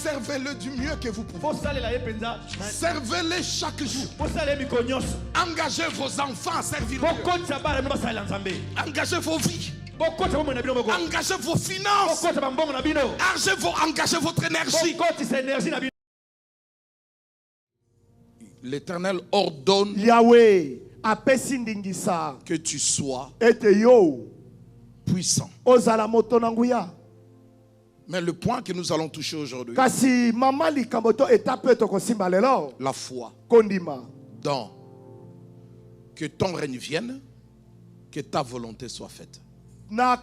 servez-le du mieux que vous pouvez. Servez-les chaque jour. Engagez vos enfants à servir Dieu. Engagez vos vies. Engagez vos finances. Engagez votre énergie. L'Éternel ordonne Yahweh que tu sois puissant. Mais le point que nous allons toucher aujourd'hui, la foi dans que ton règne vienne, que ta volonté soit faite. La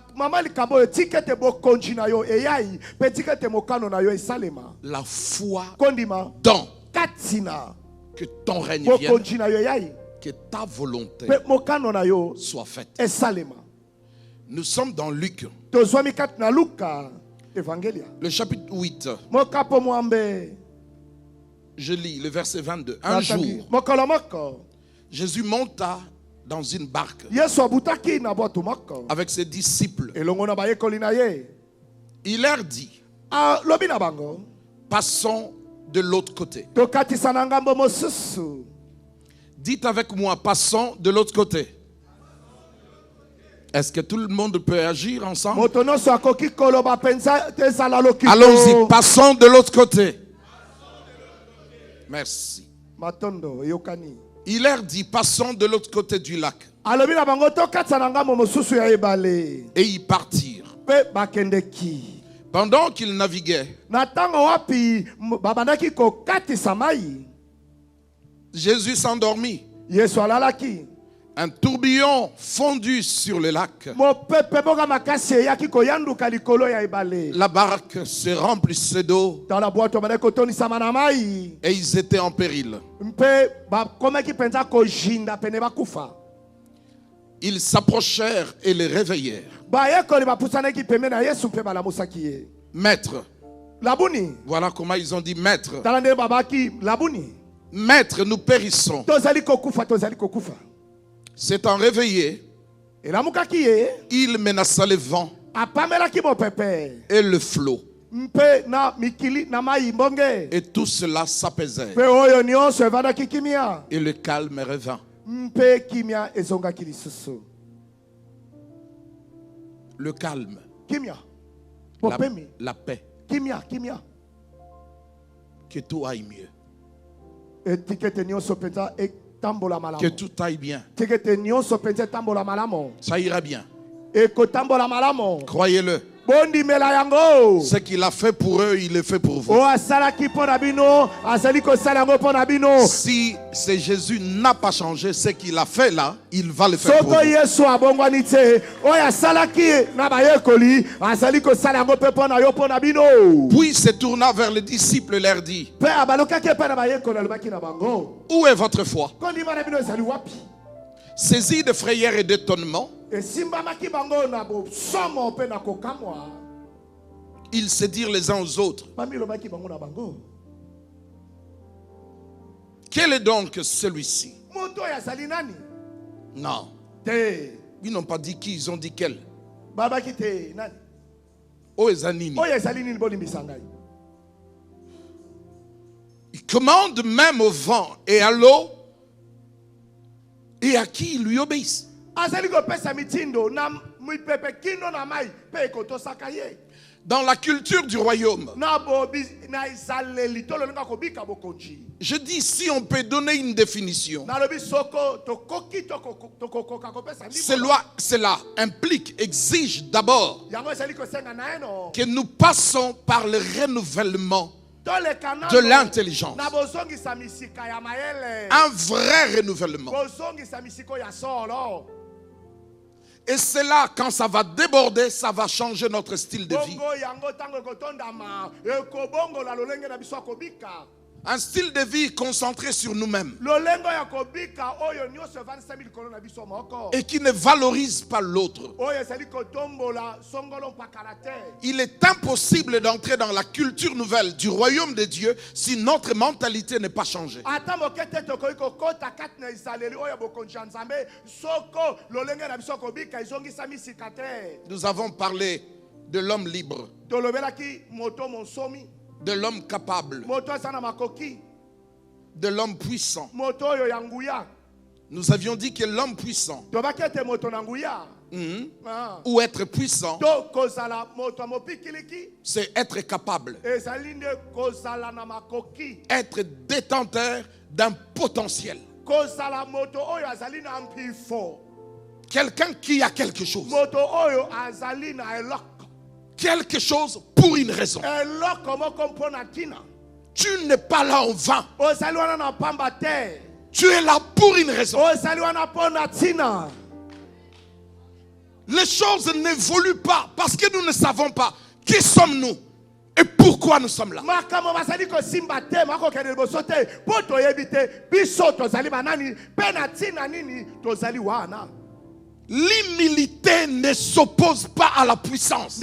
foi dans que ton règne vienne, que ta volonté soit faite. Nous sommes dans Luc, le chapitre 8. Je lis le verset 22. Un jour, Jésus monta dans une barque avec ses disciples. Il leur dit, passons de l'autre côté. Dites avec moi, passons de l'autre côté. Est-ce que tout le monde peut agir ensemble? Allons-y, passons de l'autre côté. Merci. Il leur dit, passons de l'autre côté du lac. Et ils partirent. Pendant qu'ils naviguaient, Jésus s'endormit. Un tourbillon fondit sur le lac. La barque se remplissait d'eau. Et ils étaient en péril. Ils s'approchèrent et les réveillèrent. Maître. Voilà comment ils ont dit maître. Maître, nous périssons. S'étant réveillé, il menaça le vent et le flot. Et tout cela s'apaisait. Et le calme revint. Le calme. La paix. Que tout aille mieux. Que tout aille bien. Ça ira bien. Croyez-le. Ce qu'il a fait pour eux, il le fait pour vous. Si c'est Jésus n'a pas changé, ce qu'il a fait là, il va le faire pour vous. Puis il se tourna vers les disciples et leur dit, où est votre foi? Saisi de frayeur et d'étonnement, ils se dirent les uns aux autres, quel est donc celui-ci? Non. Ils n'ont pas dit qui, ils ont dit quel. Il commande même au vent et à l'eau, et à qui ils lui obéissent. Dans la culture du royaume, je dis, si on peut donner une définition, cela implique, exige d'abord que nous passons par le renouvellement de l'intelligence. Un vrai renouvellement. Et c'est là, quand ça va déborder, ça va changer notre style de vie. Un style de vie concentré sur nous-mêmes. Et qui ne valorise pas l'autre. Il est impossible d'entrer dans la culture nouvelle du royaume de Dieu si notre mentalité n'est pas changée. Nous avons parlé de l'homme libre. de l'homme capable, de l'homme puissant. Nous avions dit que l'homme puissant, ou être puissant, c'est être capable, être détenteur d'un potentiel. Quelqu'un qui a quelque chose. Quelque chose pour une raison. Tu n'es pas là en vain. Tu es là pour une raison. Les choses n'évoluent pas parce que nous ne savons pas qui sommes-nous et pourquoi nous sommes là. L'humilité ne s'oppose pas à la puissance.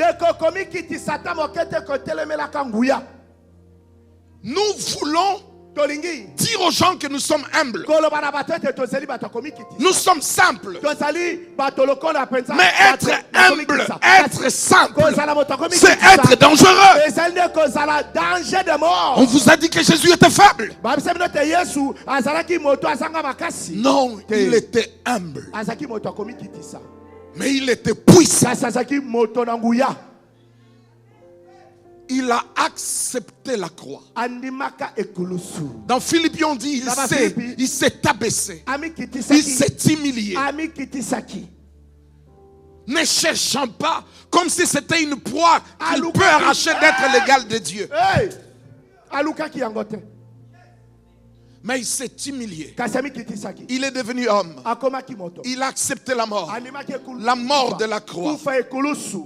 Nous voulons dire aux gens que nous sommes humbles. Nous sommes simples. Mais être humble, être simple, c'est être dangereux. On vous a dit que Jésus était faible. Non, il était humble. Mais il était puissant. Il a accepté la croix. Dans Philippiens, on dit il s'est abaissé. Il s'est humilié. Ne cherchant pas comme si c'était une proie qu'il peut arracher d'être l'égal de Dieu. Mais il s'est humilié. Il est devenu homme. Il a accepté la mort de la croix.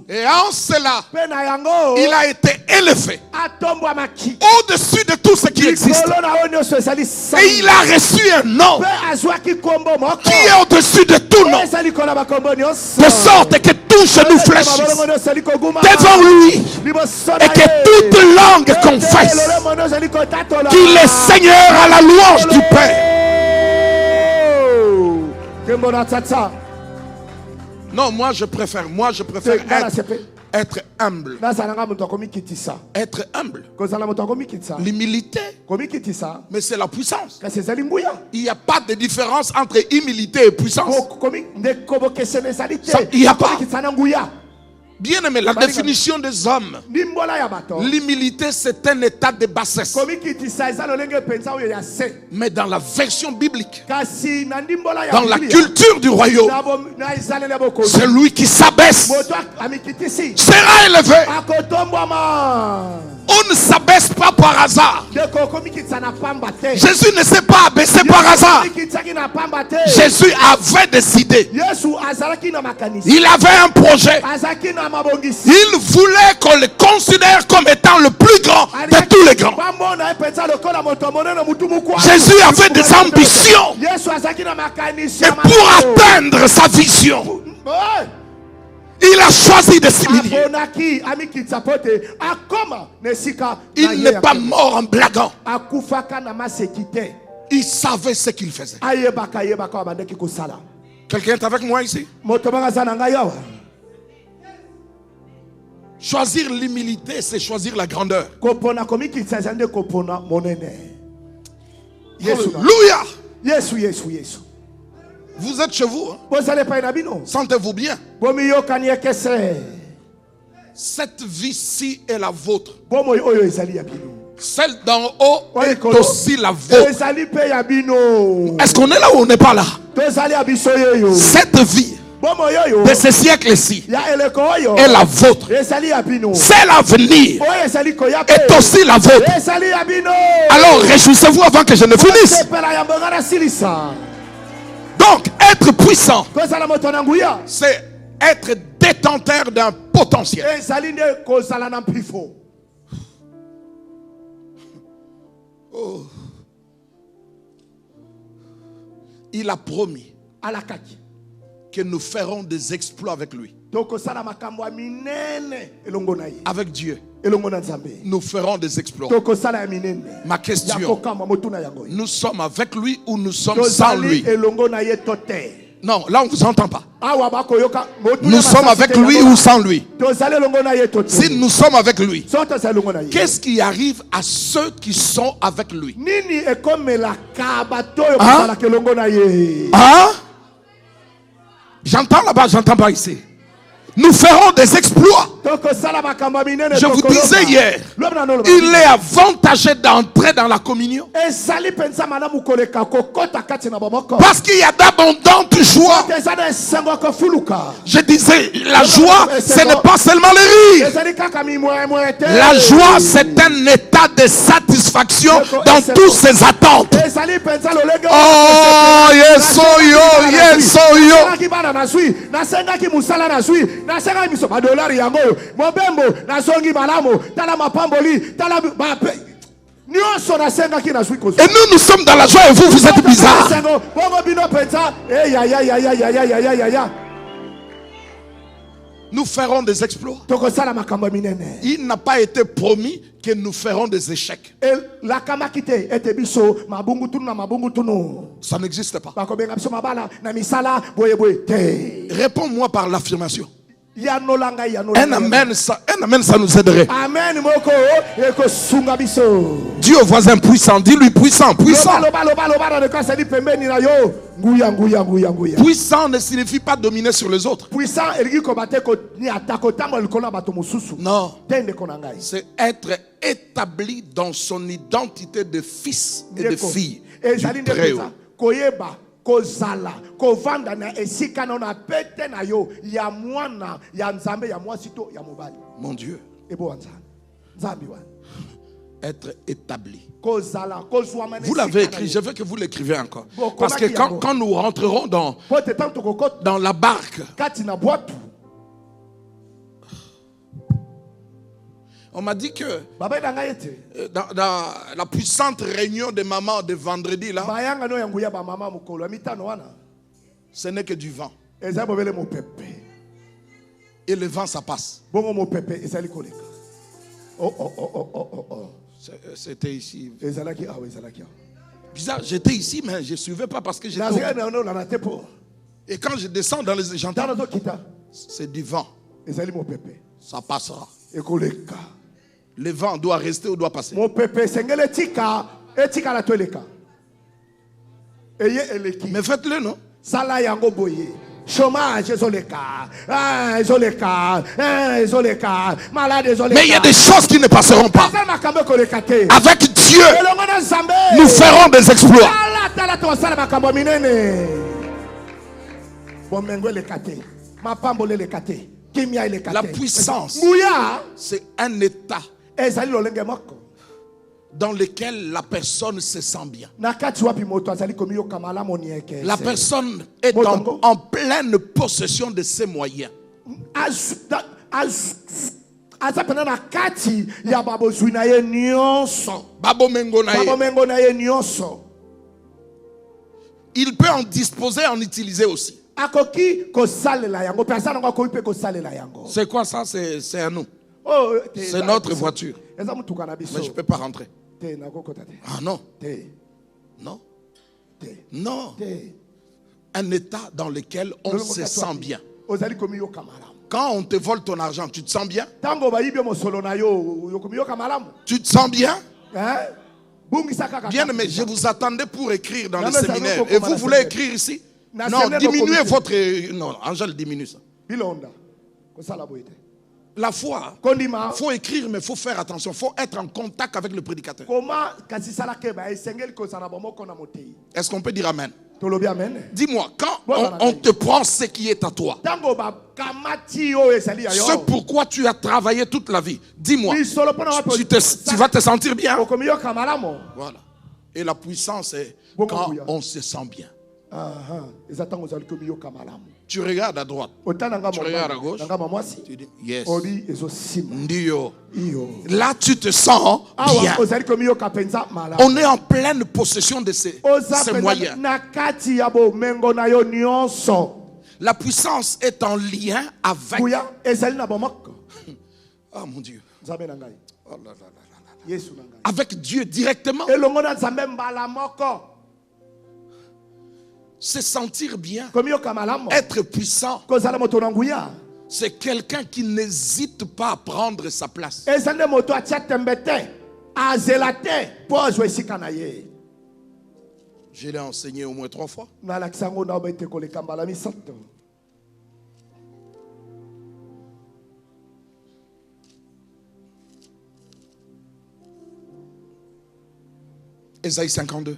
Et en cela, il a été élevé au-dessus de tout ce qui existe. Et il a reçu un nom qui est au-dessus de tout nom, de sorte que tout genou fléchisse devant lui et que toute langue confesse qu'il est Seigneur à la louange du Père. Non, moi je préfère être humble. Être humble. L'humilité, mais c'est la puissance. Il n'y a pas de différence entre humilité et puissance. Il n'y a pas. Bien aimé, la définition des hommes, l'humilité c'est un état de bassesse. Mais dans la version biblique, dans la culture du royaume, celui qui s'abaisse sera élevé. On ne s'abaisse pas par hasard. Jésus ne s'est pas abaissé par hasard. Jésus avait des idées. Il avait un projet. Il voulait qu'on le considère comme étant le plus grand de tous les grands. Jésus avait des ambitions. Et pour atteindre sa vision, il a choisi de s'humilier. Il n'est pas mort en blaguant. Il savait ce qu'il faisait. Quelqu'un est avec moi ici? Choisir l'humilité, c'est choisir la grandeur. Alléluia. Vous êtes chez vous, hein? Sentez-vous bien. Cette vie-ci est la vôtre. Celle d'en haut est aussi la vôtre. Est-ce qu'on est là ou on n'est pas là? Cette vie de ce siècle-ci est la vôtre. C'est l'avenir est aussi la vôtre. Alors réjouissez-vous avant que je ne finisse. Donc être puissant, c'est être détenteur d'un potentiel. Oh. Il a promis que nous ferons des exploits avec lui. Avec Dieu, nous ferons des exploits. Ma question, nous sommes avec lui ou nous sommes sans lui? Non, là on ne vous entend pas. Nous sommes avec lui ou sans lui? Si nous sommes avec lui, qu'est-ce qui arrive à ceux qui sont avec lui? Hein? J'entends là-bas, j'entends pas ici. Nous ferons des exploits. Je vous disais hier, il est avantagé d'entrer dans la communion parce qu'il y a d'abondantes joies. Je disais, la joie, ce n'est pas seulement le rire. La joie, c'est un état de satisfaction dans toutes ses attentes. Oh, yes, oh yo, yes, oh yo. Et nous sommes dans la joie et vous êtes bizarres. Nous ferons des exploits. Il n'a pas été promis que nous ferons des échecs. Ça n'existe pas. Réponds-moi par l'affirmation. Un amen, ça nous aiderait. Dis au voisin puissant, dis-lui puissant, puissant. Puissant ne signifie pas dominer sur les autres. Non, c'est être établi dans son identité de fils et de fille du Très-Haut. Kozala kovanda na esika na na pete na yo ya mwana ya nzambe ya mwasito ya mobali. Mon Dieu. Être établi. Vous l'avez écrit, je veux que vous l'écrivez encore. Parce que quand nous rentrerons dans la barque, on m'a dit que dans la puissante réunion de maman de vendredi là, ce n'est que du vent. Et le vent ça passe. C'était ici. Bizarre, j'étais ici mais je ne suivais pas parce que j'étais. Et quand je descends dans les j'entends, c'est du vent. Ça passera. Le vent doit rester ou doit passer. Mais faites-le, non? Chômage, mais il y a des choses qui ne passeront pas. Avec Dieu, nous ferons des exploits. La puissance, c'est un état dans lequel la personne se sent bien. La personne est en pleine possession de ses moyens. Il peut en disposer, en utiliser aussi. C'est quoi ça? C'est à nous. C'est notre voiture. Mais je ne peux pas rentrer. Ah non. Non. Non. Un état dans lequel on se sent bien. Quand on te vole ton argent, tu te sens bien? Tu te sens bien? Bien, mais je vous attendais pour écrire dans le séminaire. Et vous voulez écrire ici? Non, diminuez votre... Non, Angèle, diminue ça. La foi, il faut écrire, mais il faut faire attention. Il faut être en contact avec le prédicateur. Est-ce qu'on peut dire amen? Dis-moi, quand on te prend ce qui est à toi, ce pourquoi tu as travaillé toute la vie, dis-moi, tu vas te sentir bien. Voilà. Et la puissance est quand on se sent bien. Tu regardes à droite, tu regardes à gauche, tu dis yes. Là tu te sens bien. On est en pleine possession de ces moyens. La puissance est en lien avec... Oh mon Dieu. Oh là là là là. Avec Dieu directement. Se sentir bien, être puissant, c'est quelqu'un qui n'hésite pas à prendre sa place. Je l'ai enseigné au moins 3 fois. Ésaïe 52.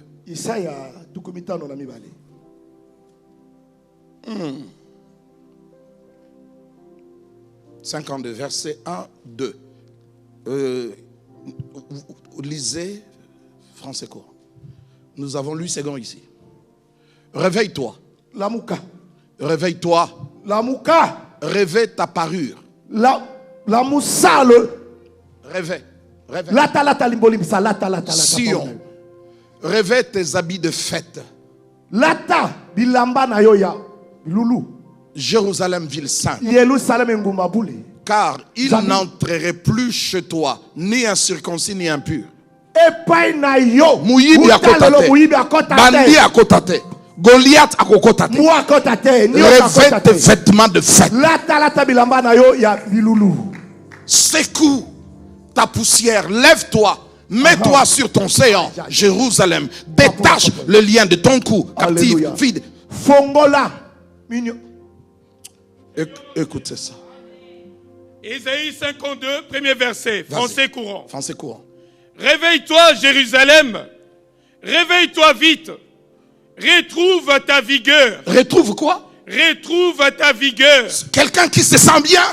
52, verset 1, 2. Lisez français court. Nous avons lu second ici. Réveille-toi. Lamuka. Réveille-toi. Lamuka. Réveille ta parure. La moussale. Réveille. Réveille. Sion. Réveille tes habits de fête. Lata bilamba na yoya. Loulou. Jérusalem, ville sainte. Car il n'entrerait plus chez toi, ni incirconcis, ni impur. Mouyibi à kotate. Bandi à kotate. Goliath à kotate. Réveille tes vêtements de fête. Secoue ta poussière. Lève-toi. Mets-toi sur ton séant. Jérusalem. Détache le lien de ton cou. Captive. Vide. Fongola. Écoutez ça. Ésaïe 52, premier verset, français courant. Français courant. Réveille-toi, Jérusalem. Réveille-toi vite. Retrouve ta vigueur. Retrouve quoi? Retrouve ta vigueur. Quelqu'un qui se sent bien.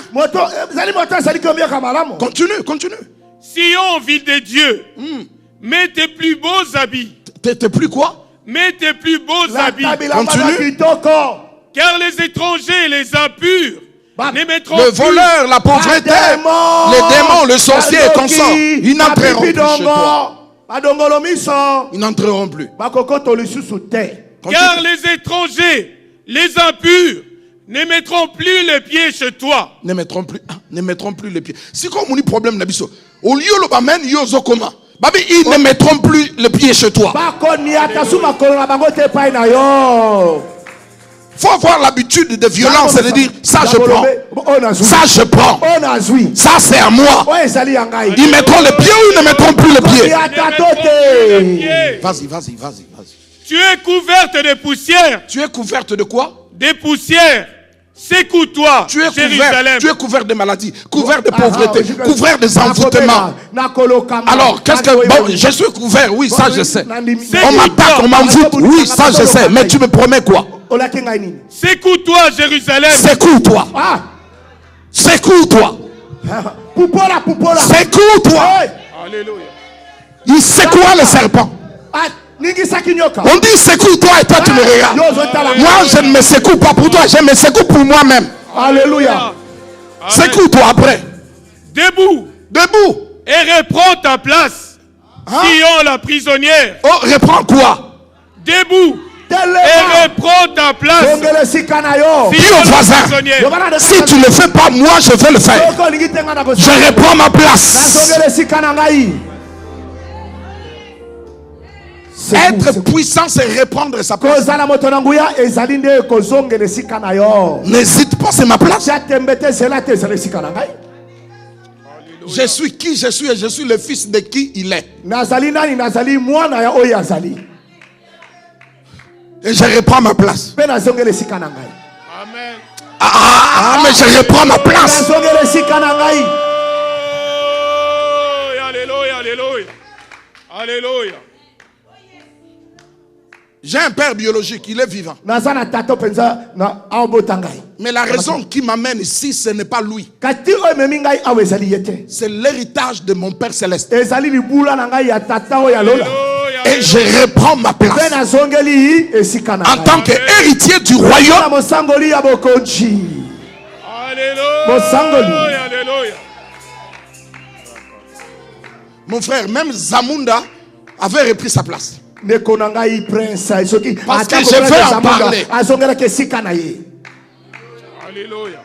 Continue, continue. Sion, ville de Dieu. Mets tes plus beaux habits. Tes plus quoi? Mets tes plus beaux habits. Continue. Car les étrangers et les impurs ne mettront le voleur, la pauvreté, les démons, le sorcier et consorts, ils n'entreront plus chez toi. Ils n'entreront plus. Car les étrangers, les impurs, ne mettront plus les pieds chez toi. Ne mettront plus les pieds. C'est comme un problème d'habitude. Au lieu de bamen yozo comment? Ils ne mettront plus les pieds chez toi. Faut avoir l'habitude de violence et de dire ça je prends. Ça je prends. Ça c'est à moi. Ils mettront les pieds ou ils ne mettront plus les pieds? Vas-y. Tu es couverte de poussière. Tu es couverte de quoi? Des poussières. Secoue-toi, Jérusalem. Tu es couvert de maladies, couvert de pauvreté, couvert des envoûtements. Alors, qu'est-ce que... Bon, je suis couvert, oui, ça je sais. On m'attaque, on m'envoûte, oui, ça je sais. Mais tu me promets quoi? Secoue-toi, Jérusalem. Secoue-toi. Secoue-toi. Secoue-toi. Alléluia. Il secoua le serpent. On dit secoue-toi et toi tu me regardes. Moi je ne me secoue pas pour toi, je me secoue pour moi-même. Alléluia. Secoue-toi après. Debout. Et reprends ta place. Sion la prisonnière. Oh, reprends quoi? Debout. Et reprends ta place. Dis au voisin, si tu ne le fais pas, moi je vais le faire. Je reprends ma place. Être puissant, c'est reprendre sa place. N'hésite pas, c'est ma place. Je suis qui je suis et je suis le fils de qui il est. Et je reprends ma place. Amen. Mais je reprends ma place. Alléluia. J'ai un père biologique, il est vivant. Mais la raison qui m'amène ici, ce n'est pas lui. C'est l'héritage de mon Père céleste. Et je reprends ma place. En tant qu'héritier du royaume. Alléluia. Mon frère, même Zamunda avait repris sa place. Parce que je vais en parler. Alléluia.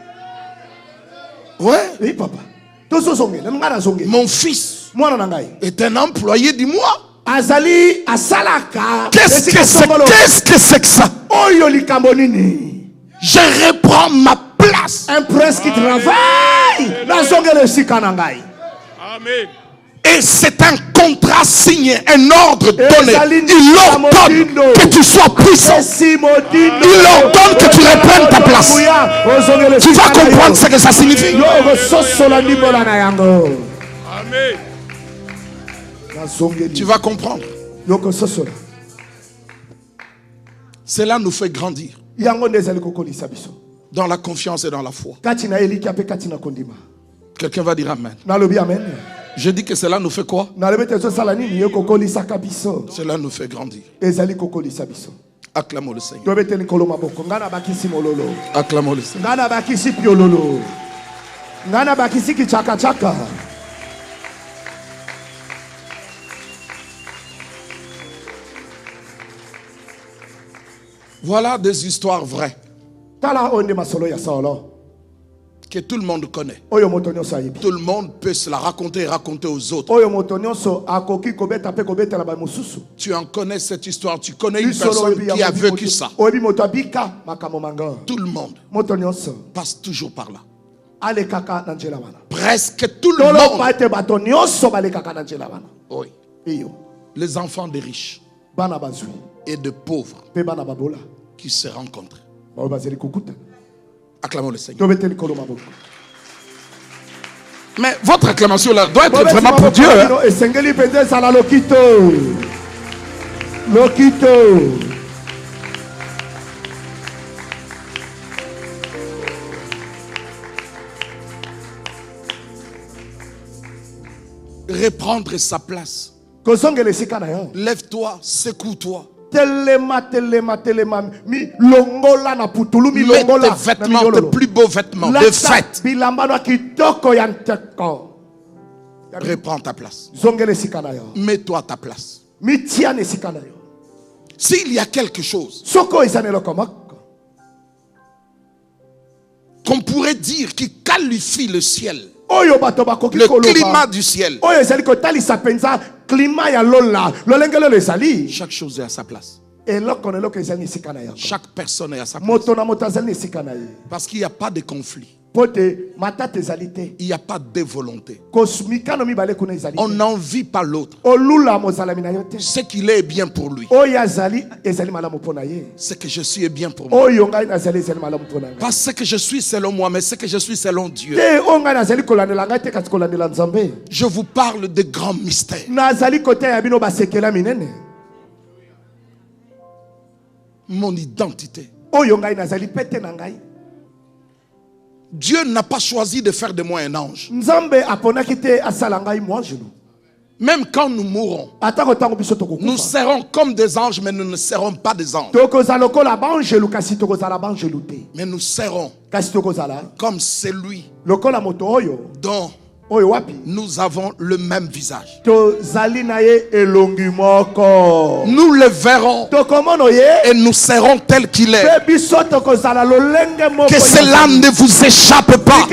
Ouais. Oui, papa. Mon fils est un employé du mois. Azali asalaka. Qu'est-ce que c'est que ça? Oyo likambo nini. Je reprends ma place. Un prince qui travaille. Nazongele sika na ngai. Amen. Et c'est un contrat signé, un ordre donné. Il ordonne que tu sois puissant. Il ordonne que tu reprennes ta place. Tu vas comprendre ce que ça signifie. Amen. Tu vas comprendre. Cela nous fait grandir dans la confiance et dans la foi. Quelqu'un va dire Amen. Je dis que cela nous fait quoi? Cela nous fait grandir. Acclamons le Seigneur. Acclamons le Seigneur. Voilà des histoires vraies que tout le monde connaît. Tout le monde peut se la raconter et raconter aux autres. Tu en connais cette histoire. Tu connais une personne qui a vécu ça. Tout le monde passe toujours par là. Presque tout le monde. Oui. Les enfants des riches et de pauvres qui se rencontrent. Acclamons le Seigneur. Mais votre acclamation là doit être vraiment pour Dieu. Hein? Reprendre sa place. Lève-toi, secoue-toi. Mets tes vêtements, tes plus beaux vêtements de fête. Reprends ta place. Mets-toi à ta place. S'il y a quelque chose qu'on pourrait dire qui qualifie le ciel, le climat du ciel, chaque chose est à sa place. Chaque personne est à sa place. Parce qu'il n'y a pas de conflit. Il n'y a pas de volonté. On n'envie pas l'autre. Ce qu'il est bien pour lui. Ce que je suis est bien pour moi. Pas ce que je suis selon moi, mais ce que je suis selon Dieu. Je vous parle de grands mystères. Mon identité. Dieu n'a pas choisi de faire de moi un ange. Même quand nous mourrons, nous serons comme des anges, mais nous ne serons pas des anges. Mais nous serons comme celui dont nous avons le même visage. Nous le verrons et nous serons tels qu'il est. Que cela ne vous échappe pas.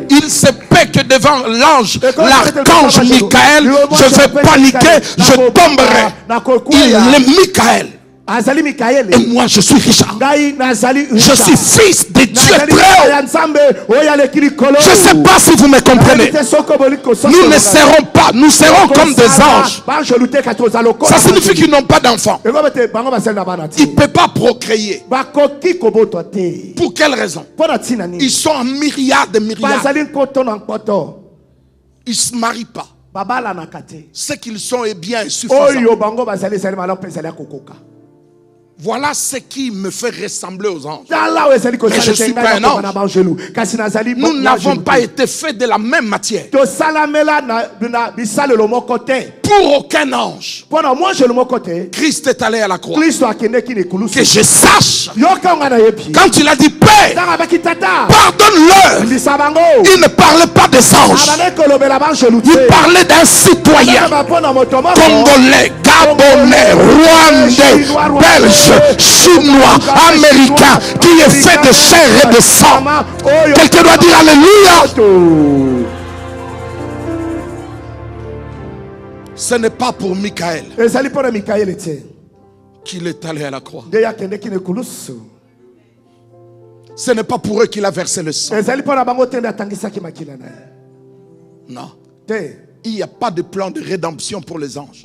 Il se peut que devant l'archange Michael, je vais paniquer, je tomberai. Il est Michael. Et moi je suis Richard. Je suis fils de Dieu très haut. Je ne sais pas si vous me comprenez. Nous ne serons pas, nous serons comme des anges. Ça signifie qu'ils n'ont pas d'enfants. Ils ne peuvent pas procréer. Pour quelle raison? Ils sont en myriades de myriades. Ils ne se marient pas. Ce qu'ils sont est bien suffisant. Voilà ce qui me fait ressembler aux anges. Mais je ne suis pas un ange. Nous n'avons pas été faits de la même matière. Pour aucun ange. Christ est allé à la croix. Que je sache. Quand il a dit Père, pardonne-leur. Il ne parlait pas des anges. Il parlait d'un citoyen congolais, gabonais, rwandais, belge, chinois, américain, qui est fait de chair et de sang. Quelqu'un doit dire Alléluia. Ce n'est pas pour Michael. qu'il est allé à la croix. Ce n'est pas pour eux qu'il a versé le sang. Non. Il n'y a pas de plan de rédemption pour les anges.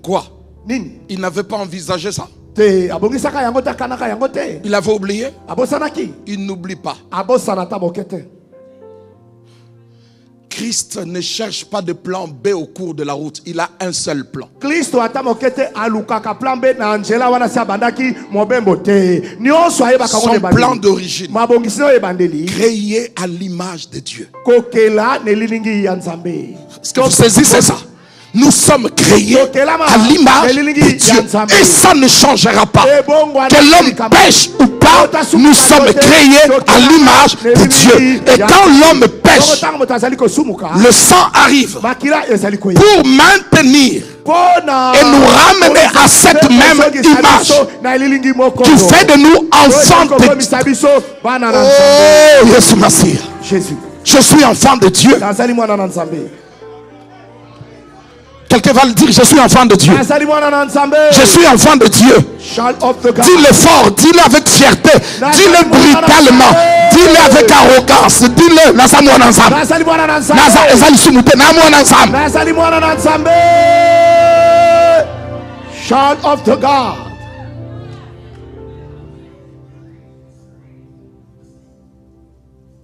Quoi? Il n'avait pas envisagé ça. Il avait oublié. Il n'oublie pas. Christ ne cherche pas de plan B au cours de la route. Il a un seul plan. Son plan d'origine, créé à l'image de Dieu. Est-ce que vous saisissez ça? Nous sommes créés à l'image de Dieu. Et ça ne changera pas. Que l'homme pêche ou pas, nous sommes créés à l'image de Dieu. Et quand l'homme pêche, le sang arrive pour maintenir et nous ramener à cette même image qui fait de nous enfants de Dieu. Oh, Jésus Messie. Je suis enfant de Dieu. Quelqu'un va le dire, je suis enfant de Dieu. Je suis enfant de Dieu. Dis-le fort, dis-le avec fierté, dis-le brutalement, dis-le avec arrogance, dis-le. Child of the God.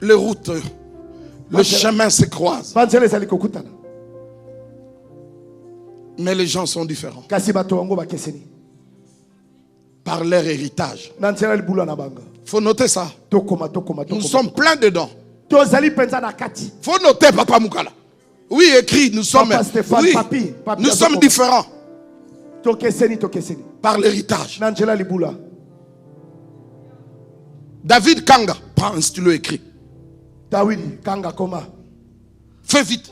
Les routes, le chemin se croise. Mais les gens sont différents par leur héritage. Il faut noter ça. Nous sommes pleins dedans. Il faut noter, Papa Moukala. Oui, écrit, nous sommes, oui, nous sommes différents par l'héritage. David Kanga, prends un stylo écrit. Fais vite.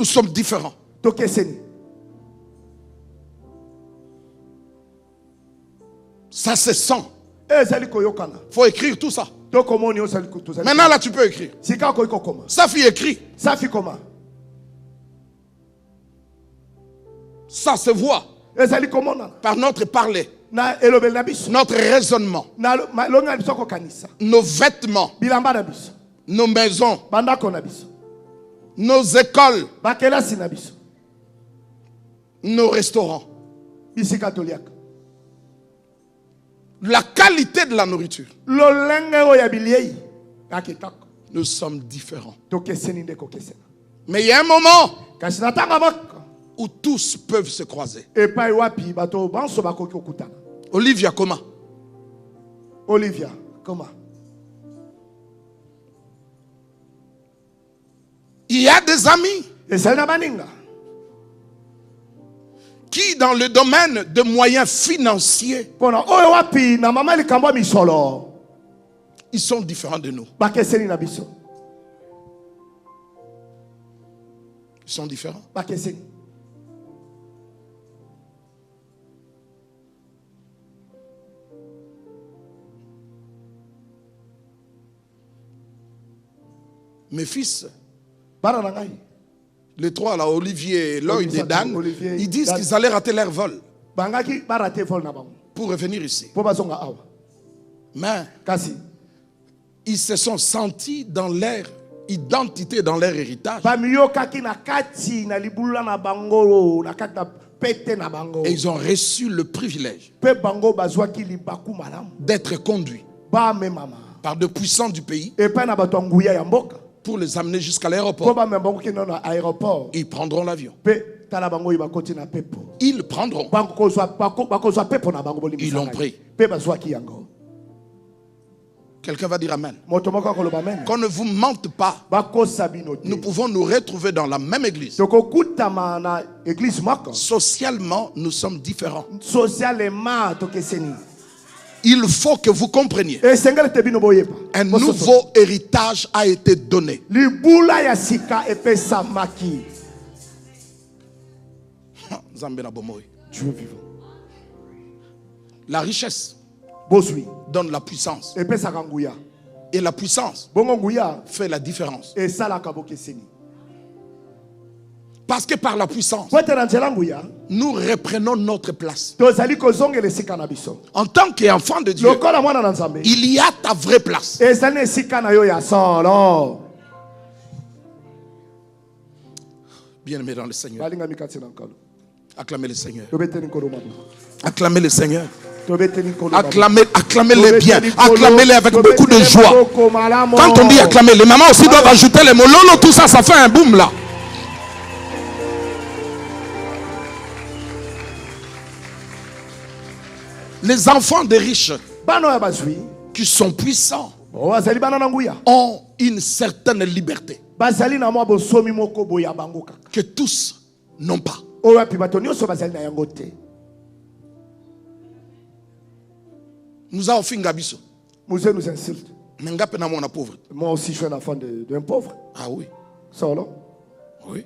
Nous sommes différents. Ça se sent. Il faut écrire tout ça. Maintenant là tu peux écrire. Safi écrit. Ça se voit par notre parler, notre raisonnement, nos vêtements, nos maisons, nos écoles, nos restaurants, la qualité de la nourriture. Nous sommes différents. Mais il y a un moment où tous peuvent se croiser. Olivia, comment? Il y a des amis qui, dans le domaine de moyens financiers, ils sont différents de nous. Ils sont différents. Mes fils, les trois là, Olivier, Lloyd et Dan, ils disent qu'ils allaient rater leur vol pour revenir ici. Mais ils se sont sentis dans leur identité, dans leur héritage. Et ils ont reçu le privilège d'être conduits par de puissants du pays pour les amener jusqu'à l'aéroport. Ils prendront l'avion. Ils prendront. Ils l'ont pris. Quelqu'un va dire Amen. Qu'on ne vous mente pas. Nous pouvons nous retrouver dans la même église. Socialement, nous sommes différents. Il faut que vous compreniez. Un nouveau héritage a été donné. Dieu vivant. La richesse donne la puissance. Et la puissance fait la différence. Parce que par la puissance, nous reprenons notre place. En tant qu'enfant de Dieu, il y a ta vraie place. Bien-aimé dans le Seigneur, acclamez le Seigneur. Acclamez le Seigneur. Acclamez-les bien. Acclamez-les avec beaucoup de joie. Quand on dit acclamer, les mamans aussi doivent ajouter les mots. Lolo, tout ça, ça fait un boom là. Les enfants des riches qui sont puissants ont une certaine liberté que tous n'ont pas. Nous avons fait un gabisso. Musée nous insulte. Moi aussi, je suis un enfant d'un pauvre. Ah oui. Solo. Oui.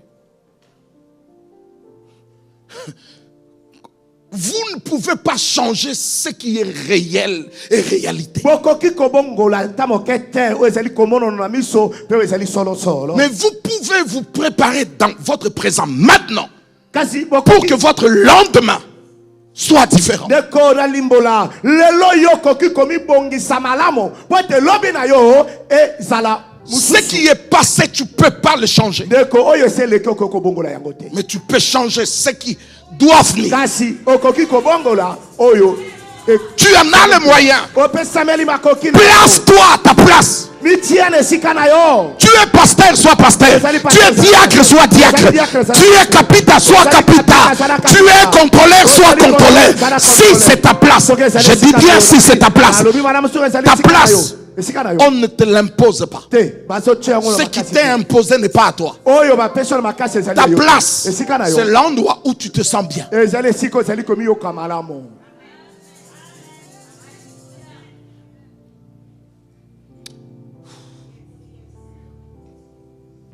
Vous ne pouvez pas changer ce qui est réel et réalité. Mais vous pouvez vous préparer dans votre présent maintenant pour que votre lendemain soit différent. Ce qui est passé, tu ne peux pas le changer. Mais tu peux changer ce qui doit venir. Tu en as le moyen. Place-toi à ta place. Tu es pasteur, sois pasteur. Tu es diacre, sois diacre. Tu es capita, sois capita. Tu es contrôleur, sois contrôleur. Si c'est ta place, je dis bien si c'est ta place. Ta place, on ne te l'impose pas. Ce qui t'est imposé n'est pas à toi. Ta place, c'est l'endroit où tu te sens bien.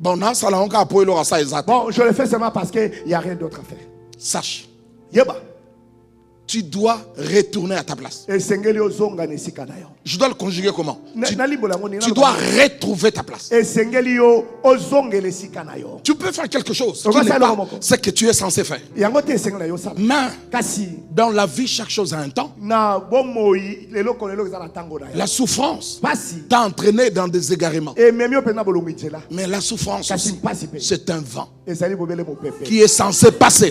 Bon, je le fais seulement parce qu'il n'y a rien d'autre à faire. Sache, tu dois retourner à ta place. Je dois le conjuguer comment? Tu dois retrouver ta place. Tu peux faire quelque chose qui n'est pas ce que tu es censé faire. Mais dans la vie, chaque chose a un temps. La souffrance t'a entraîné dans des égarements. Mais la souffrance aussi, c'est un vent qui est censé passer.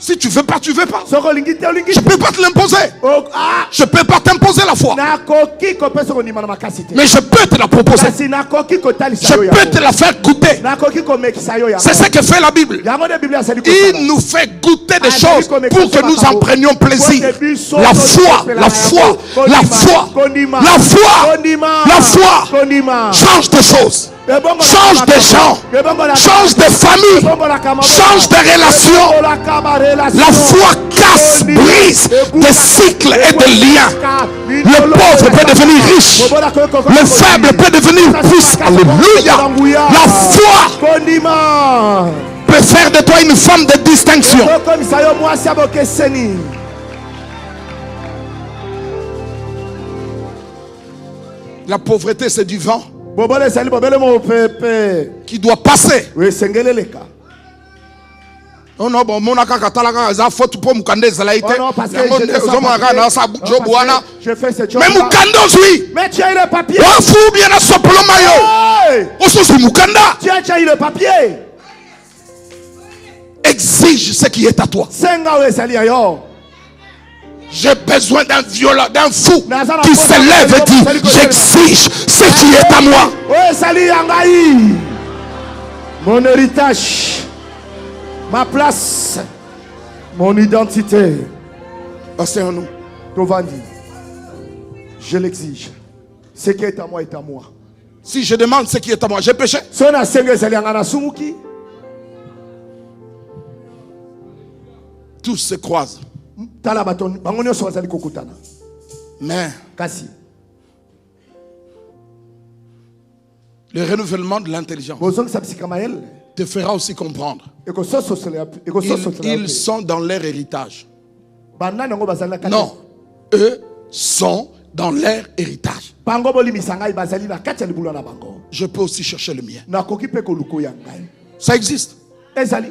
Si tu veux pas, tu veux pas. Je peux pas te l'imposer. Je peux pas t'imposer la foi. Mais je peux te la proposer. Je peux te la faire goûter. C'est ce que fait la Bible. Il nous fait goûter des choses pour que nous en prenions plaisir. La foi, la foi, la foi, la foi, la foi change des choses. Change des gens, change des familles, change des relations. La foi casse, brise des cycles et des liens. Le pauvre peut devenir riche, le faible peut devenir puissant. Alléluia. La foi peut faire de toi une femme de distinction. La pauvreté, c'est du vent qui doit passer. Oh non, bon, mon akaka talaka za faute pour mukande zalaïte. Mais mukande aussi. Mais tu as eu le papier. Wafu bien na sopolo mayo. Osusu mukanda. Tu as eu le papier. Exige ce qui est à toi. J'ai besoin d'un violent, d'un fou qui se lève et dit j'exige ce qui est à moi. Mon héritage, ma place, mon identité. Asseyons-nous. Je l'exige. Ce qui est à moi est à moi. Si je demande ce qui est à moi, j'ai péché. Tous se croisent. Mais le renouvellement de l'intelligence te fera aussi comprendre. Ils sont dans leur héritage. Non, eux sont dans leur héritage. Je peux aussi chercher le mien. Ça existe. Ezali.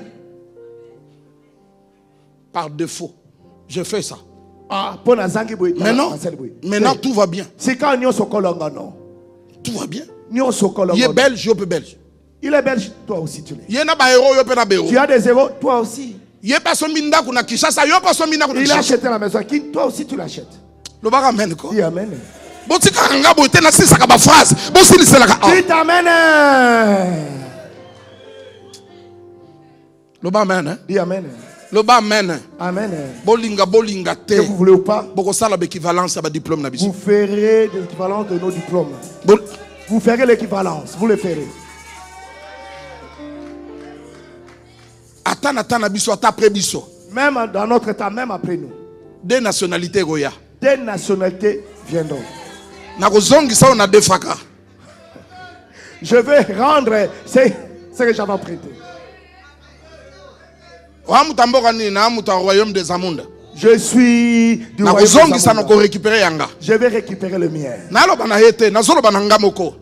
Par défaut, je fais ça. Maintenant tout va bien. C'est quand nous sommes tout va bien. Il est belge, je peux belge. Il est belge, toi aussi tu l'es. Il y a des héros, tu as des héros, toi aussi. Il a acheté la maison, toi aussi tu l'achètes. Le bar amène quoi? Il amène. Dites amen. Le bar amène. Dis amen. Le bar amène. Amen. Bolinga te. Que vous voulez ou pas? Vous ferez l'équivalence de nos diplômes. Vous ferez l'équivalence. Vous le ferez. Même dans notre état, même après nous. Des nationalités goya. Des nationalités viendront. Je vais rendre ce que j'avais prêté. Je suis du royaume des Amunda. Je vais récupérer le mien.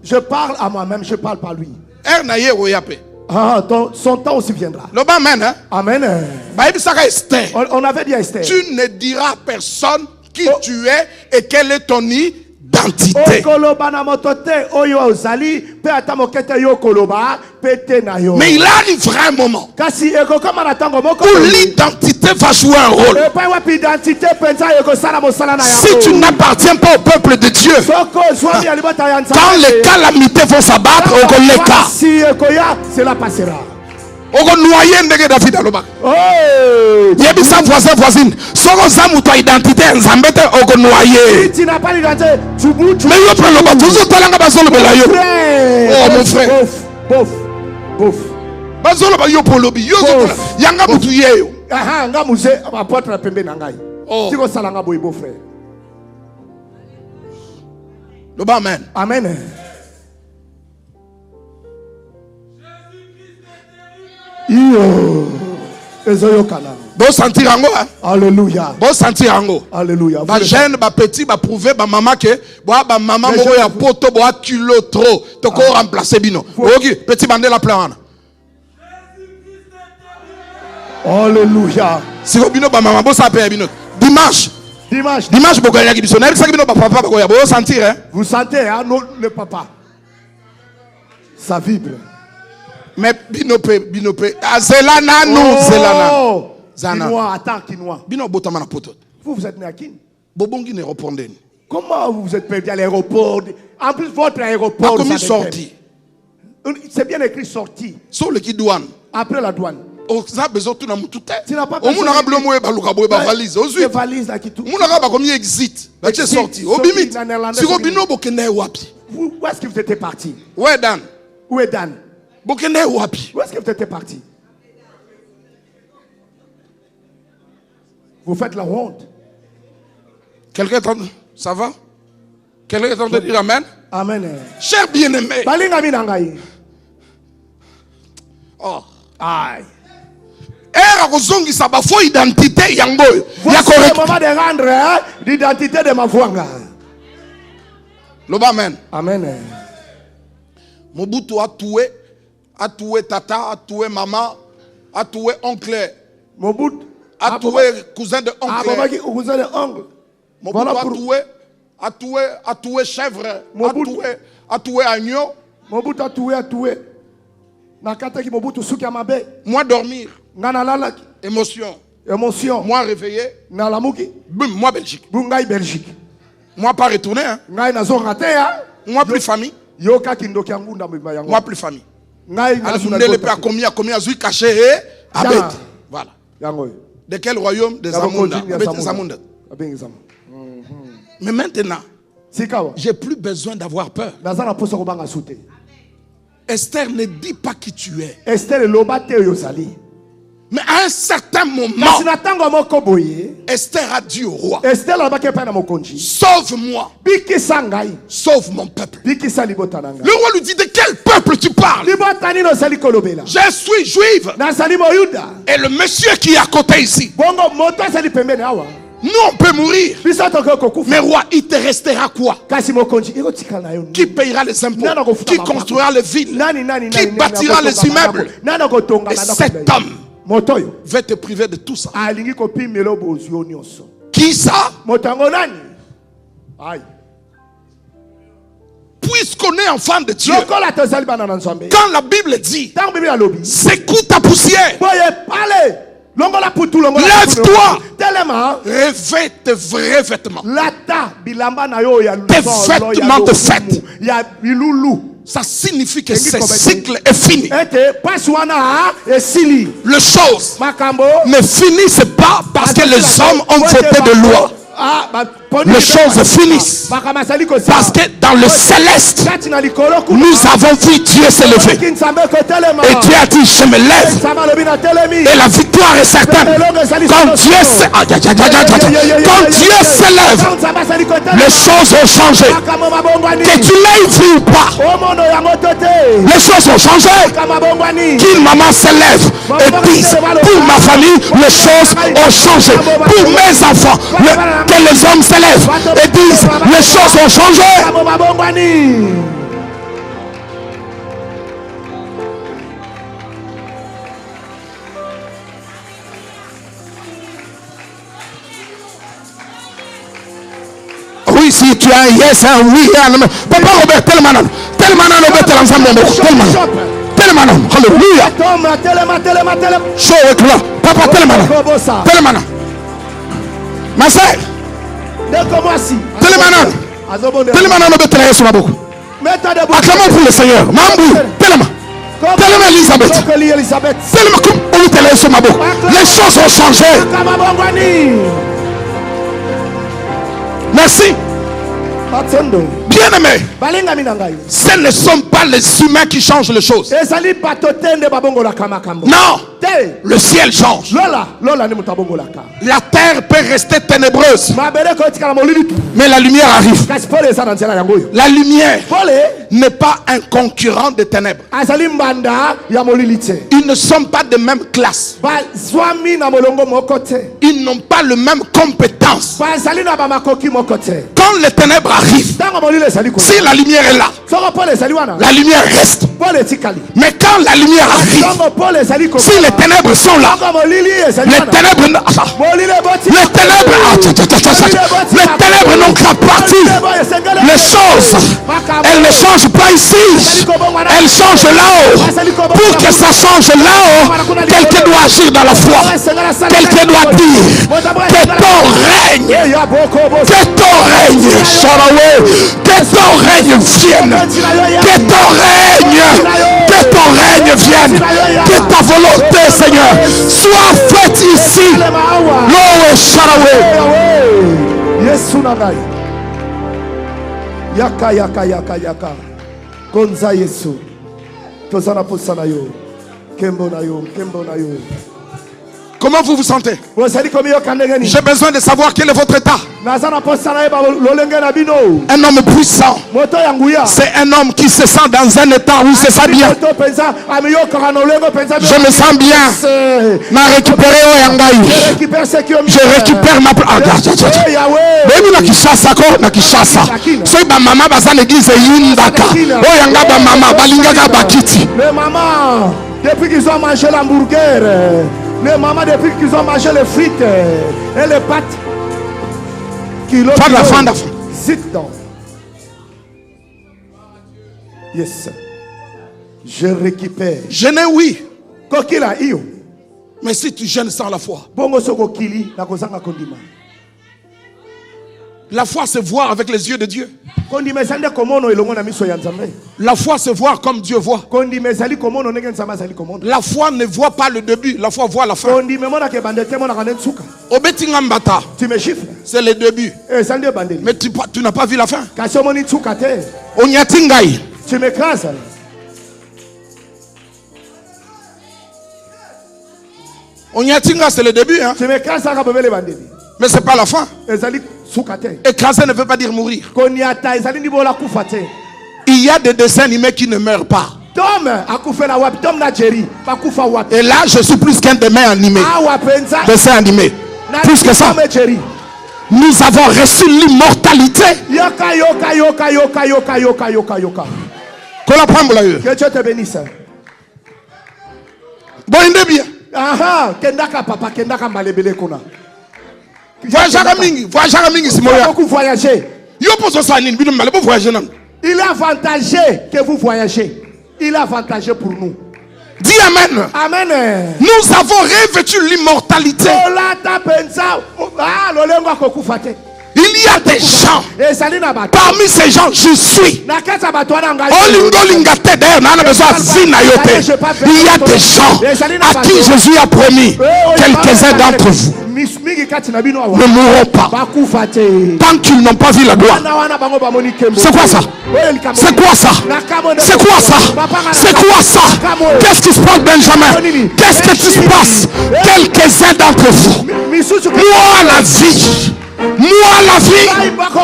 Je parle à moi-même, je parle pas lui. Ah, son temps aussi viendra. Amen. On avait dit à Esther. Tu ne diras à personne qui tu es et quelle est ton identité. Mais il arrivera un moment où l'identité va jouer un rôle. Si tu n'appartiens pas au peuple de Dieu, quand les calamités vont s'abattre, cela passera. On va noyer ndege David aloba. Yebi sa voisin voisine. Soko zamu to identité nzambete oko noyer. Tu n'as pas l'identité. Mais yo prend le bateau, zo talanga bazolo bela yo. Oh mon frère. Bof. Bazolo ba yo polobi. Yo yanga mutu yeyo. Aha, nga muze apôtre pembe na ngai. Tiko salanga boy beau frère. Le ba amen. Amen. Bon sentir ango. Alléluia. Bon sentir ango. Alléluia. Ba jeune, ba petit, ba prouver, ba maman que ba maman moko ya poto bo kilo trop. To ko remplacer bino. Oki petit bandé la plan. Alléluia. Si bino ba maman bo sa paye bino. Dimanche bo gagner biso. Na bino ba papa ba bo sentir hein. Vous sentez hein le papa. Ça vibre. Mais binope Zelana nous Zelana Zana attends Kinois bino botama na poto. Vous êtes né à Kin. Bobongi ne répondez. Comment vous êtes perdu à l'aéroport? En plus votre aéroport comme sorti. C'est bien écrit sorti. Sur le qui douane. Après la douane. Ça besoin tout na mututé. Tu n'as pas besoin. On a blomo e baluka boy ba valise. Ozu. Valise là qui tout. On a ba comme exit. Ba tu sorti. Obimit. Si obino bokene wapi. Où est-ce que vous étiez parti? Où est Dan? Où est Dan? Où est-ce que vous étiez parti? Vous faites la honte. Quelqu'un ça va? Quelqu'un est en train de dire amen? Amen. Cher bien-aimé. Oh. Aïe. Ça va faut identité yango. Voici le moment de rendre l'identité de ma voix. Amen. Amen. Mobutu a tué tata, a tué maman, a tué oncle. Mobutu a tué cousin de oncle. Cousin de oncle. Mobutu a tué chèvre, a tué agneau. Mobutu a tué. Nakata ki Mobutu suki amabe. Moi dormir. Ngana émotion. Moi réveillé. Nalamuki. Boum, moi Belgique. Bungai Belgique. Moi pas retourné hein. Ngai nazo raté hein. Moi plus famille. Yoka kindoki angunda mbima yango. Moi plus famille. Ngai combien zui caché abet. Voilà. De quel royaume? Des Amunda. Mais maintenant, j'ai plus besoin d'avoir peur. Esther ne dit pas qui tu es. Mais à un certain moment, Esther a dit au roi, sauve-moi, sauve mon peuple. Le roi lui dit, de quel peuple tu parles? Je suis juive. Et le monsieur qui est à côté ici, Nous on peut mourir. Mais roi, il te restera quoi? Qui payera les impôts? Qui construira les villes? Qui bâtira les immeubles? Et cet homme veut te priver de tout ça. Qui ça? Puisqu'on est enfant de Dieu, quand la Bible dit secoue ta poussière, lève-toi, revêt tes vrais vêtements, tes vêtements de fête. Ça signifie que ce cycle est fini. Les choses ne finissent pas parce que les hommes ont voté de loi. Les choses finissent parce que dans le céleste nous avons vu Dieu s'élever et Dieu a dit je me lève et la victoire est certaine. Quand Dieu s'élève, les choses ont changé. Que tu l'aies vu ou pas, les choses ont changé. Qu'une maman s'élève et dise pour ma famille les choses ont changé, pour mes enfants, que les hommes s'élèvent et disent les choses ont changé. Oui, si tu as un yes, un oui, un non. Papa Robert, tellement Robert, tellement alléluia. Show avec là. Papa, tellement. Ma sœur, acclamons pour le Seigneur. Tellement Elisabeth. Les choses ont changé. Merci. Bien-aimé, ce ne sont pas les humains qui changent les choses. Non, le ciel change. La terre peut rester ténébreuse, mais la lumière arrive. La lumière n'est pas un concurrent des ténèbres. Ils ne sont pas de même classe. Ils n'ont pas le même compétence. Quand les ténèbres arrivent, si la lumière est là, la lumière reste. Mais quand la lumière arrive, si les ténèbres sont là, les ténèbres n'ont qu'à partir. Les choses, elles ne changent pas ici, elles changent là-haut. Pour que ça change là-haut, quelqu'un doit agir dans la foi. Quelqu'un doit dire que ton règne, que ton règne vienne, que ton règne vienne, que ta volonté, Seigneur, soit faite ici. Lowe Sharawe. Yesu nangai. Yaka. Konza Yesu. Tozana posana yo. Kembo na yo. Comment vous vous sentez? J'ai besoin de savoir quel est votre état. Un homme puissant, c'est un homme qui se sent dans un état où il se sent bien. Je me sens bien. Je récupère ma place. Depuis qu'ils ont mangé l'hamburger, les mamans depuis qu'ils ont mangé les frites et les pâtes, sit down. Yes. Je récupère. Jeûner, oui. Kokila iyo. Mais si tu jeûnes sans la foi, la foi c'est voir avec les yeux de Dieu. La foi c'est voir comme Dieu voit. La foi ne voit pas le début, la foi voit la fin. Tu me chiffres. C'est le début. Mais tu n'as pas vu la fin. Tu m'écrases. C'est le début, hein? Mais c'est pas la fin. Écraser ne veut pas dire mourir. Il y a des dessins animés qui ne meurent pas. Et là, je suis plus qu'un dessin animé. Plus que ça. nous avons reçu l'immortalité. Yoka, yoka, yoka, yoka, yoka, yoka, yoka, yoka. Que Dieu te bénisse. Bon, bien. Aha, kendaka papa, kendaka malebele kuna. Voyagez mingi si moya. Beaucoup voyager. Yo poso sa nini bino male bo voyager nam. Il est avantagé que vous voyagez. Il est avantagé pour nous. Dis amen. Amen. Nous avons revêtu l'immortalité. Il y a des gens. Parmi ces gens, je suis. Il y a des gens à qui Jésus a promis. Quelques-uns d'entre vous ne mourront pas tant qu'ils n'ont pas vu la gloire. C'est quoi ça? C'est quoi ça? C'est quoi ça? C'est quoi ça? Qu'est-ce qui se passe, Benjamin? Qu'est-ce que tu se passe? Quelques-uns d'entre vous, moi la vie,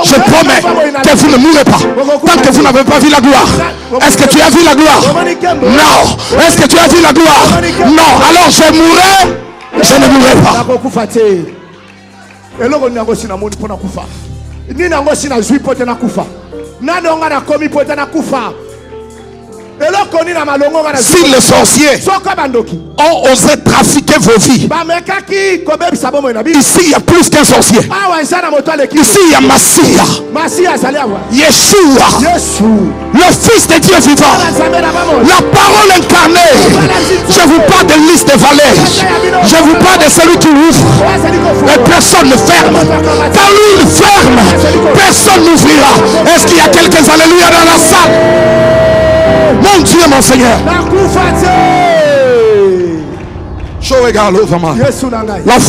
je promets que vous ne mourrez pas tant que vous n'avez pas vu la gloire. Est-ce que tu as vu la gloire? Non. Est-ce que tu as vu la gloire? Non. Alors je mourrai. Je ne mourrai pas. Si les sorciers ont osé trafiquer vos vies, ici il y a plus qu'un sorcier. Ici il y a Massia, Yeshua, le Fils de Dieu vivant, la parole incarnée. Je vous parle de liste des valets. Je vous parle de celui qui ouvre et personne ne ferme. Quand lui il ferme, personne n'ouvrira. Est-ce qu'il y a quelques alléluia dans la salle? Mon Dieu, mon Seigneur. La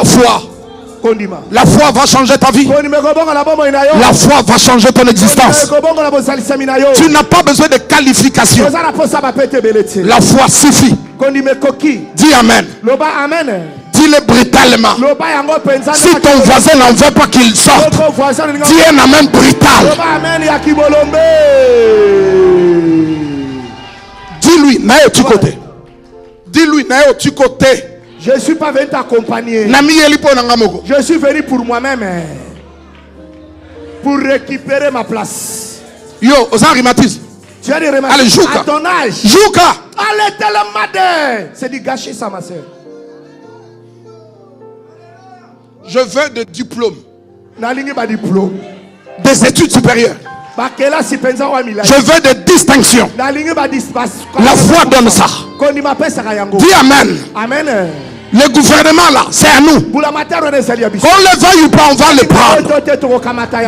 foi. La foi va changer ta vie. La foi va changer ton existence. Tu n'as pas besoin de qualification. La foi suffit. Dis amen. Dis-le brutalement. Si ton voisin n'en veut pas qu'il sorte, dis un amen brutal. Dis-lui, nae tu côté. Dis-lui, nae tu côté. Je ne suis pas venu t'accompagner. Je suis venu pour moi-même. Pour récupérer ma place. Yo, aux rhumatisme. Tu as des rhumatismes. Allez, Jouka. À ton âge. Jouka. Allez, tellement madé. C'est du gâcher ça, ma soeur. Je veux des diplômes. Diplôme. Des études supérieures. Je veux des distinctions. La foi donne ça. Dis amen. Amen. Le gouvernement là, c'est à nous. Qu'on le veuille ou pas, on va le prendre.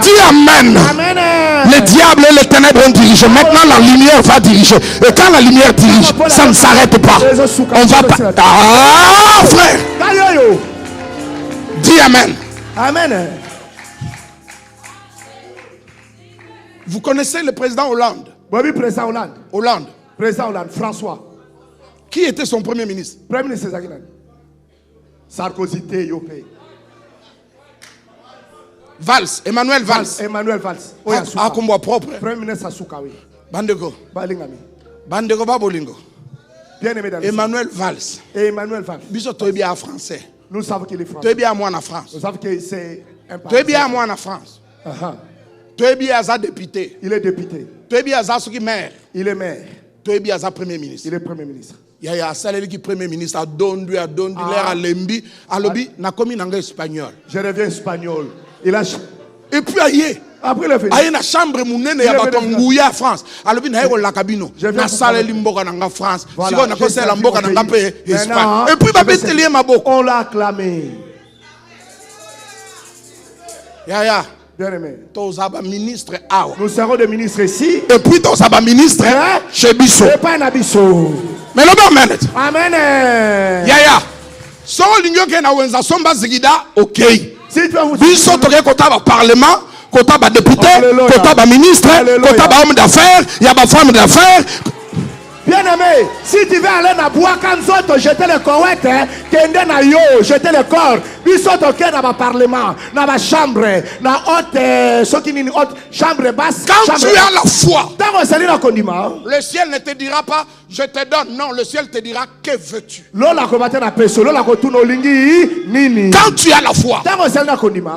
Dis amen. Amen. Le diable et les ténèbres ont dirigé. Maintenant la lumière va diriger. Et quand la lumière dirige, ça ne s'arrête pas. On va pas. Ah frère. Dis amen. Amen. Vous connaissez le président Hollande? Oui, président Hollande. Hollande. Président Hollande, François. Qui était son premier ministre? Premier ministre, c'est Sarkozy, Yopé. Valls, Emmanuel Valls. Emmanuel Valls. Ah, comme moi propre. Premier ministre Asuka, oui. Bandego. Balingami. Bandego Babolingo. Bien aimé dans Emmanuel Valls. Emmanuel Valls. Biso toi bien français. Nous savons qu'il est français. Tu es bien à moi en France. Nous savons que c'est un Tu es bien à moi en France. Tu es bien à député. Il est député. Tu es bien à maire. Il est maire. Tu es bien à premier ministre. Il est premier ministre. Il y a un qui premier ministre à Dondu, l'air à Lembi, à Lobi, n'a commis en espagnol. Je reviens espagnol. Il a. Et puis aïe. Après le fait. Aïe na chambre mounene ya batongouya France. À Lobi na la cabino. Na salle limboka na France. Si on a conseillé la mboka na pe Espagne. Et puis babetelier ma boko. On l'a acclamé. Ya. Bien aimé. Ministre nous serons des ministres ici. Et puis ministre chez Bissot. C'est pas un abisso. Mais le bon minute. Amen. Ya. So l'union qui na wenza somba zigida OK. Si tu veux Bissot toke kota ba parlement, kota ba député, kota ba ministre, kota ba homme d'affaires, il y a ba femme d'affaires. Bien-aimé, si tu veux aller na Bouaka Nzoto, jeter le Koweït, kende na yo, jeter le corps. Bisoto ke na ba parlement, na ba chambre, na haute, haute chambre basse. Quand chambre tu as la foi, le ciel ne te dira pas je te donne. Non, le ciel te dira que veux-tu. Quand tu as la foi,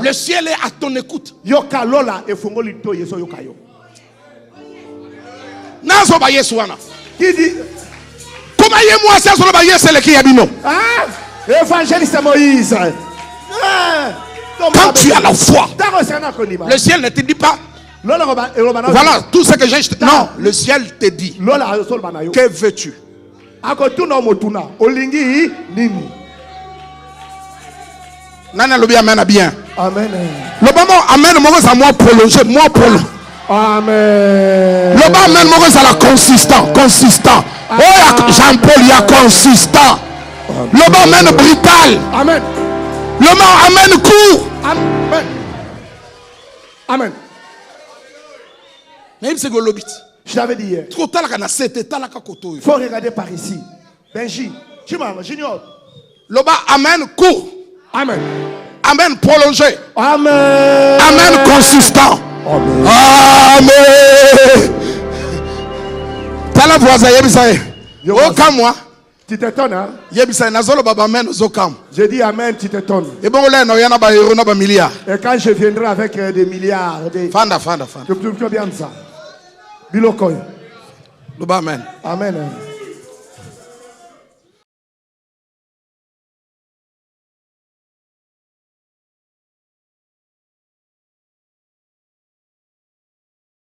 le ciel est à ton écoute. Nazo ba Yesu wana. Qui dit? Comment moi c'est sur le baye c'est le qui abino. Ah, évangéliste Moïse. Quand tu as la foi, le ciel ne te dit pas voilà tout ce que j'ai. Non, le ciel te dit que veux-tu. Nana lobi amen bien. Amen. Le moment amen moi prolongé, moi prolongé. Amen. Le bas même c'est la consistant. Oh Jean-Paul il y a consistant. Le bas même brutal. Amen. Le bas amen court. Amen. Amen. Même c'est golobit. Je t'avais dit hier. Trop tard kana c'était tala ka koto. Il faut regarder par ici. Benji, Chimama, Junior. Le bas amen court. Amen. Amen prolongé. Amen. Amen consistant. Amen. Amen. Tala voisin yebisaye. Okam moi. Tu t'étonnes, hein? Yebisaye nazolo baba amen zokam. Je dis amen, tu t'étonnes. Et bon là no yana ba euro na ba milliards. Et quand je viendrai avec des milliards, Fanda. Tu bien ça. Bilokoy. Le bas amen. Amen.